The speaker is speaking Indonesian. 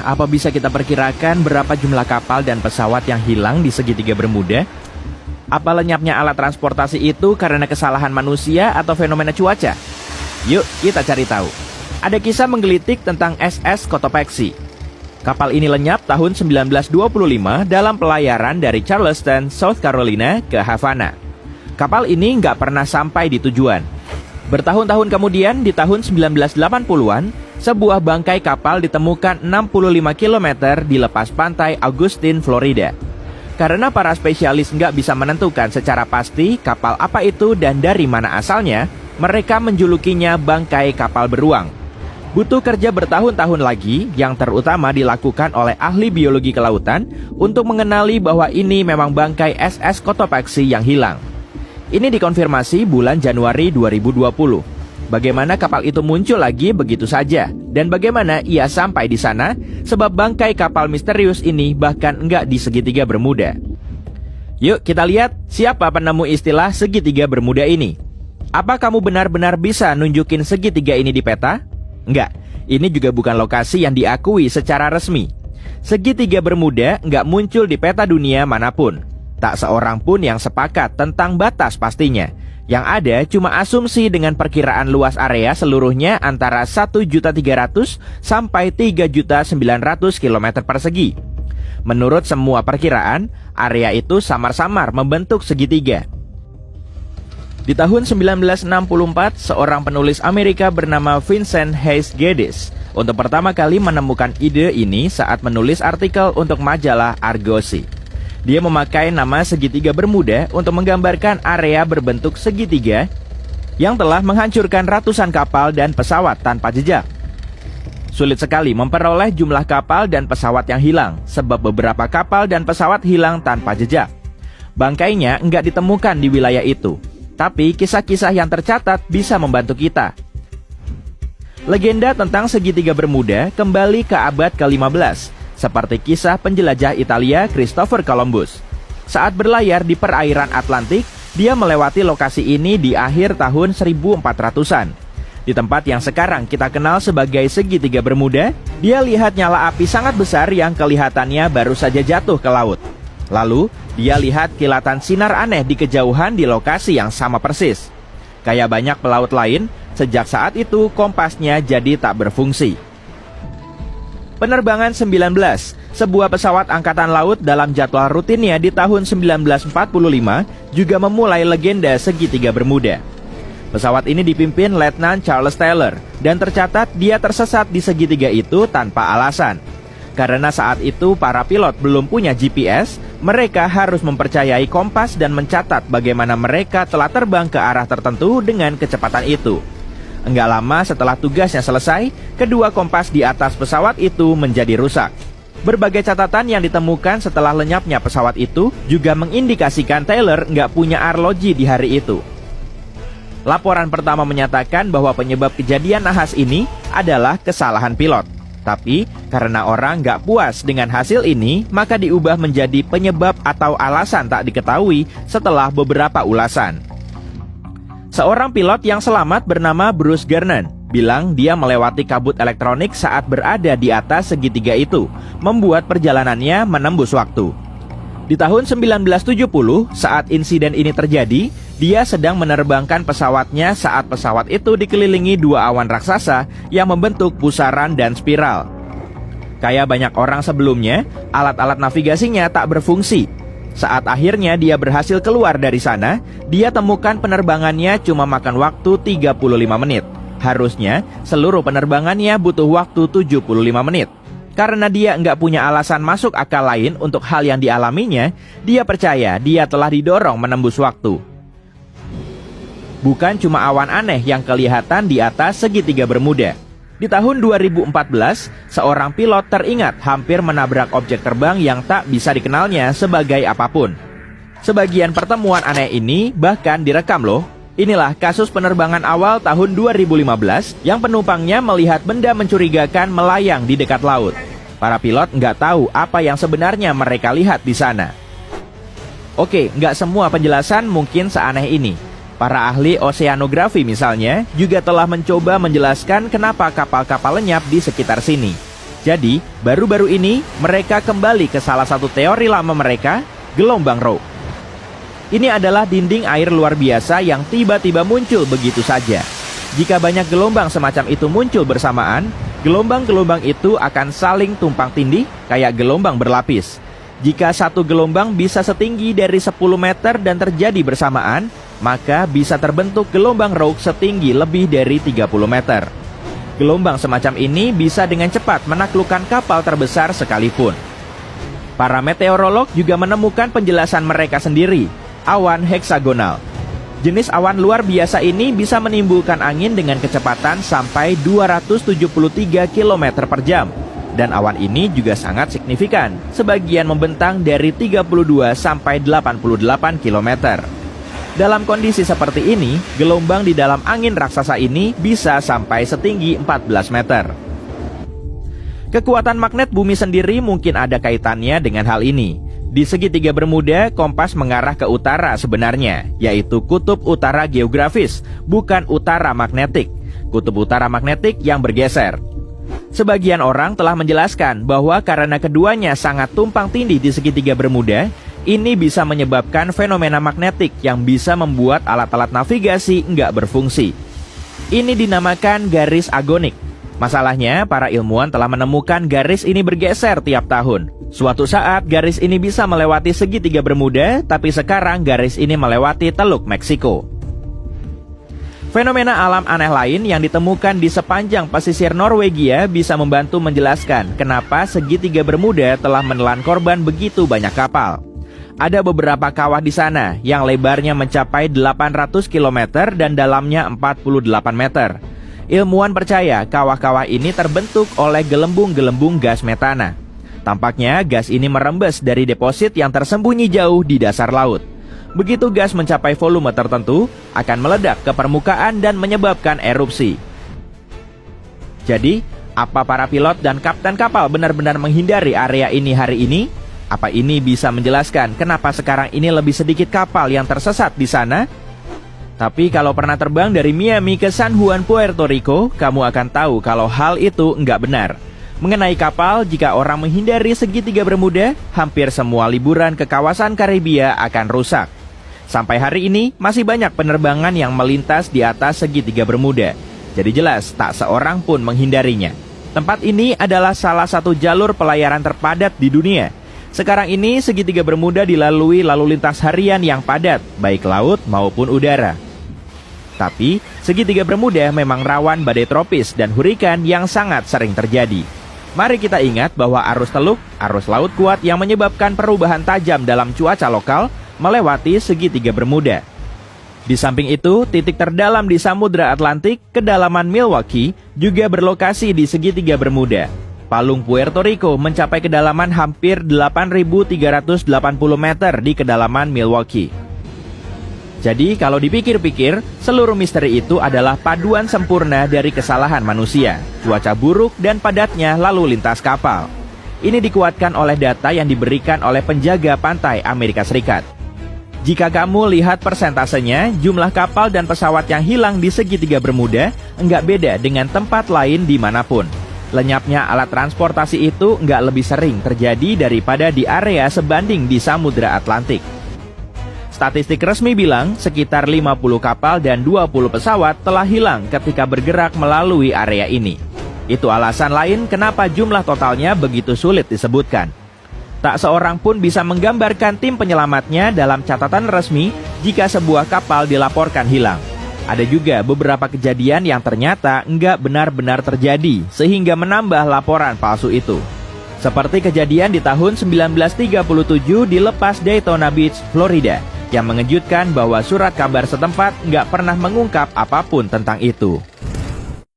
Apa bisa kita perkirakan berapa jumlah kapal dan pesawat yang hilang di segitiga Bermuda? Apa lenyapnya alat transportasi itu karena kesalahan manusia atau fenomena cuaca? Yuk kita cari tahu. Ada kisah menggelitik tentang SS Cotopaxi. Kapal ini lenyap tahun 1925 dalam pelayaran dari Charleston, South Carolina ke Havana. Kapal ini nggak pernah sampai di tujuan. Bertahun-tahun kemudian, di tahun 1980-an, sebuah bangkai kapal ditemukan 65 km di lepas pantai Augustine, Florida. Karena para spesialis nggak bisa menentukan secara pasti kapal apa itu dan dari mana asalnya, mereka menjulukinya bangkai kapal beruang. Butuh kerja bertahun-tahun lagi yang terutama dilakukan oleh ahli biologi kelautan untuk mengenali bahwa ini memang bangkai SS Cotopaxi yang hilang. Ini dikonfirmasi bulan Januari 2020. Bagaimana kapal itu muncul lagi begitu saja dan bagaimana ia sampai di sana sebab bangkai kapal misterius ini bahkan enggak di segitiga Bermuda. Yuk kita lihat siapa penemu istilah segitiga Bermuda ini. Apa kamu benar-benar bisa nunjukin segitiga ini di peta? Enggak, ini juga bukan lokasi yang diakui secara resmi. Segitiga Bermuda enggak muncul di peta dunia manapun. Tak seorang pun yang sepakat tentang batas pastinya. Yang ada cuma asumsi dengan perkiraan luas area seluruhnya antara 1.300.000 sampai 3.900.000 km persegi. Menurut semua perkiraan, area itu samar-samar membentuk segitiga. Di tahun 1964, seorang penulis Amerika bernama Vincent Hayes Geddes untuk pertama kali menemukan ide ini saat menulis artikel untuk majalah Argosy. Dia memakai nama segitiga Bermuda untuk menggambarkan area berbentuk segitiga yang telah menghancurkan ratusan kapal dan pesawat tanpa jejak. Sulit sekali memperoleh jumlah kapal dan pesawat yang hilang, sebab beberapa kapal dan pesawat hilang tanpa jejak. Bangkainya enggak ditemukan di wilayah itu, tapi kisah-kisah yang tercatat bisa membantu kita. Legenda tentang segitiga Bermuda kembali ke abad ke-15, seperti kisah penjelajah Italia Christopher Columbus. Saat berlayar di perairan Atlantik, dia melewati lokasi ini di akhir tahun 1400-an. Di tempat yang sekarang kita kenal sebagai segitiga Bermuda, dia lihat nyala api sangat besar yang kelihatannya baru saja jatuh ke laut. Lalu, dia lihat kilatan sinar aneh di kejauhan di lokasi yang sama persis. Kayak banyak pelaut lain, sejak saat itu kompasnya jadi tak berfungsi. Penerbangan 19, sebuah pesawat angkatan laut dalam jadwal rutinnya di tahun 1945 juga memulai legenda segitiga Bermuda. Pesawat ini dipimpin Letnan Charles Taylor dan tercatat dia tersesat di segitiga itu tanpa alasan. Karena saat itu para pilot belum punya GPS, mereka harus mempercayai kompas dan mencatat bagaimana mereka telah terbang ke arah tertentu dengan kecepatan itu. Enggak lama setelah tugasnya selesai, kedua kompas di atas pesawat itu menjadi rusak. Berbagai catatan yang ditemukan setelah lenyapnya pesawat itu juga mengindikasikan Taylor enggak punya arloji di hari itu. Laporan pertama menyatakan bahwa penyebab kejadian nahas ini adalah kesalahan pilot. Tapi karena orang enggak puas dengan hasil ini, maka diubah menjadi penyebab atau alasan tak diketahui setelah beberapa ulasan. Seorang pilot yang selamat bernama Bruce Gernon bilang dia melewati kabut elektronik saat berada di atas segitiga itu, membuat perjalanannya menembus waktu. Di tahun 1970, saat insiden ini terjadi, dia sedang menerbangkan pesawatnya saat pesawat itu dikelilingi dua awan raksasa yang membentuk pusaran dan spiral. Kayak banyak orang sebelumnya, alat-alat navigasinya tak berfungsi. Saat akhirnya dia berhasil keluar dari sana, dia temukan penerbangannya cuma makan waktu 35 menit. Harusnya seluruh penerbangannya butuh waktu 75 menit. Karena dia nggak punya alasan masuk akal lain untuk hal yang dialaminya, dia percaya dia telah didorong menembus waktu. Bukan cuma awan aneh yang kelihatan di atas segitiga Bermuda. Di tahun 2014, seorang pilot teringat hampir menabrak objek terbang yang tak bisa dikenalnya sebagai apapun. Sebagian pertemuan aneh ini bahkan direkam loh. Inilah kasus penerbangan awal tahun 2015 yang penumpangnya melihat benda mencurigakan melayang di dekat laut. Para pilot nggak tahu apa yang sebenarnya mereka lihat di sana. Oke, nggak semua penjelasan mungkin seaneh ini. Para ahli oseanografi misalnya juga telah mencoba menjelaskan kenapa kapal-kapal lenyap di sekitar sini. Jadi, baru-baru ini mereka kembali ke salah satu teori lama mereka, gelombang rock. Ini adalah dinding air luar biasa yang tiba-tiba muncul begitu saja. Jika banyak gelombang semacam itu muncul bersamaan, gelombang-gelombang itu akan saling tumpang tindih kayak gelombang berlapis. Jika satu gelombang bisa setinggi dari 10 meter dan terjadi bersamaan, maka bisa terbentuk gelombang rock setinggi lebih dari 30 meter. Gelombang semacam ini bisa dengan cepat menaklukkan kapal terbesar sekalipun. Para meteorolog juga menemukan penjelasan mereka sendiri, awan heksagonal. Jenis awan luar biasa ini bisa menimbulkan angin dengan kecepatan sampai 273 km per jam. Dan awan ini juga sangat signifikan, sebagian membentang dari 32 sampai 88 km. Dalam kondisi seperti ini, gelombang di dalam angin raksasa ini bisa sampai setinggi 14 meter. Kekuatan magnet bumi sendiri mungkin ada kaitannya dengan hal ini. Di segitiga Bermuda, kompas mengarah ke utara sebenarnya, yaitu kutub utara geografis, bukan utara magnetik. Kutub utara magnetik yang bergeser. Sebagian orang telah menjelaskan bahwa karena keduanya sangat tumpang tindih di segitiga Bermuda, ini bisa menyebabkan fenomena magnetik yang bisa membuat alat-alat navigasi nggak berfungsi. Ini dinamakan garis agonik. Masalahnya, para ilmuwan telah menemukan garis ini bergeser tiap tahun. Suatu saat, garis ini bisa melewati segitiga Bermuda, tapi sekarang garis ini melewati Teluk Meksiko. Fenomena alam aneh lain yang ditemukan di sepanjang pesisir Norwegia bisa membantu menjelaskan kenapa segitiga Bermuda telah menelan korban begitu banyak kapal. Ada beberapa kawah di sana yang lebarnya mencapai 800 km dan dalamnya 48 meter. Ilmuwan percaya kawah-kawah ini terbentuk oleh gelembung-gelembung gas metana. Tampaknya gas ini merembes dari deposit yang tersembunyi jauh di dasar laut. Begitu gas mencapai volume tertentu, akan meledak ke permukaan dan menyebabkan erupsi. Jadi, apa para pilot dan kapten kapal benar-benar menghindari area ini hari ini? Apa ini bisa menjelaskan kenapa sekarang ini lebih sedikit kapal yang tersesat di sana? Tapi kalau pernah terbang dari Miami ke San Juan, Puerto Rico, kamu akan tahu kalau hal itu nggak benar. Mengenai kapal, jika orang menghindari segitiga Bermuda, hampir semua liburan ke kawasan Karibia akan rusak. Sampai hari ini, masih banyak penerbangan yang melintas di atas segitiga Bermuda. Jadi jelas, tak seorang pun menghindarinya. Tempat ini adalah salah satu jalur pelayaran terpadat di dunia. Sekarang ini segitiga Bermuda dilalui lalu lintas harian yang padat, baik laut maupun udara. Tapi, segitiga Bermuda memang rawan badai tropis dan hurikan yang sangat sering terjadi. Mari kita ingat bahwa arus teluk, arus laut kuat yang menyebabkan perubahan tajam dalam cuaca lokal melewati segitiga Bermuda. Di samping itu, titik terdalam di Samudra Atlantik, kedalaman Milwaukee, juga berlokasi di segitiga Bermuda. Palung Puerto Rico mencapai kedalaman hampir 8.380 meter di kedalaman Milwaukee. Jadi kalau dipikir-pikir, seluruh misteri itu adalah paduan sempurna dari kesalahan manusia, cuaca buruk dan padatnya lalu lintas kapal. Ini dikuatkan oleh data yang diberikan oleh penjaga pantai Amerika Serikat. Jika kamu lihat persentasenya, jumlah kapal dan pesawat yang hilang di segitiga Bermuda nggak beda dengan tempat lain dimanapun. Lenyapnya alat transportasi itu nggak lebih sering terjadi daripada di area sebanding di Samudra Atlantik. Statistik resmi bilang sekitar 50 kapal dan 20 pesawat telah hilang ketika bergerak melalui area ini. Itu alasan lain kenapa jumlah totalnya begitu sulit disebutkan. Tak seorang pun bisa menggambarkan tim penyelamatnya dalam catatan resmi jika sebuah kapal dilaporkan hilang. Ada juga beberapa kejadian yang ternyata nggak benar-benar terjadi sehingga menambah laporan palsu itu. Seperti kejadian di tahun 1937 di lepas Daytona Beach, Florida, yang mengejutkan bahwa surat kabar setempat nggak pernah mengungkap apapun tentang itu.